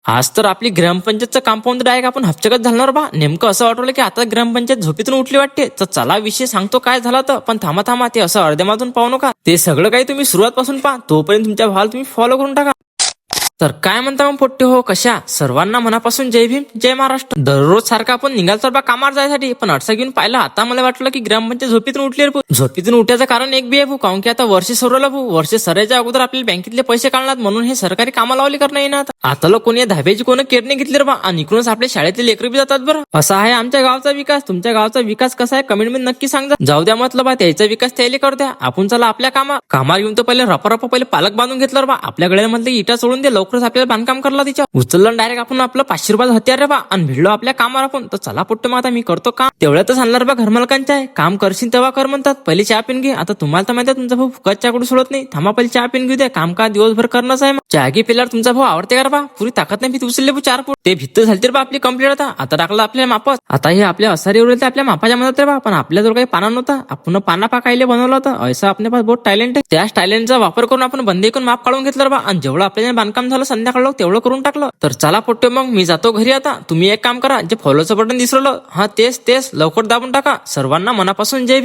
आज तर आपली ग्रामपंचायतचं कंपाऊंड डायरेक्ट आपण हपचकत झालं बा. नेमकं असं वाटवलं की आता ग्रामपंचायत झोपेतून उठली वाटते. तर चला विषय सांगतो काय झाला तर. पण थांबा थांबा, ते असं अर्ध्यामातून पाहू नका. ते सगळं काही तुम्ही सुरुवातपासून पहा. तोपर्यंत तुमच्या भावाला तुम्ही फॉलो करून टाका. तर काय म्हणता मग पोट्टे हो, कशा सर्वांना मनापासून जय भीम जय महाराष्ट्र. दररोज सारखा आपण निघाल बा कामावर जायसाठी, पण अडसा घेऊन पाहिलं. आता मला वाटलं की ग्रामपंचायत झोपेतून उठली रे भाऊ. झोपेतून उठायचं कारण एक बी आहे भाऊ, काऊन की आता वर्ष सरवलं भाऊ. वर्ष सरायच्या अगोदर आपल्याला बँकेतले पैसे काढणार, म्हणून हे सरकारी कामाला लावली करणं येणार. आता लोक कोणी धाब्याची कोणी केरणे घेतली रे बा, आणि इकडूनच आपल्या शाळेतले लेकरं बी जातात बरं. असा आहे आमच्या गावचा विकास. तुमच्या गावचा विकास कसा आहे कमेंट मध्ये नक्की सांगा. जाऊ द्या म्हटलं बा, त्याचा विकास त्याला करू द्या. आपण चला आपल्या कामावर येऊन तर पहिले रपा पहिले पालक बांधून घेतलं रे बा. आपल्या गळ्यामधले इटा सोडून दे, लवकरच आपल्याला बांधकाम करला तिच्या उचललं डायरेक्ट आपण आपलं 500 रुपयाचं हत्यार रे बा, आणि भिडलो आपल्या कामावर आपण. तर चला पुट्ट मग आता मी करतो काम. तेवढ्यातच आणणार बा घरमालकांच्या आहे. काम करशील तेव्हा कर म्हणतात, पहिले चहा पिऊन घे. आता तुम्हाला तर माहिती आहे तुमचा भाऊ फुकट चहा कुठे सोडत नाही. थांबा पहिले चहा पिऊन घेऊ द्या. काम का दिवसभर करणंच आहे. मग चहा घे पिल्यावर तुमचा भाऊ आवडते का बा. पुरी ताकद नाही भीती उचलले 4 फूट. ते भित्त झालते बा आपली कंप्लीट. आता टाकलं आपल्या मापात. आता हे आपल्या असारी उरले आपल्या मापाच्या मदत रे बा. पण आपल्याजवळ काही पाना नव्हता. आपण पाना पाकायले बनवलं होतं. असं आपल्या पास बहुत टॅलेंट आहे. त्याच टॅलेंटचा वापर करून आपण बंदी करून माप काढून घेतलं बा. आणि जेवढं आपल्याला बांधकाम झालं संध्याकाळ तेवढं करून टाकलं. तर चला पोट्टे मग मी जातो घरी आता. तुम्ही एक काम करा, जे फॉलोचं बटन दिसलं हा तेच लवकर दाबून टाका. सर्वांना मनापासून जय भीम.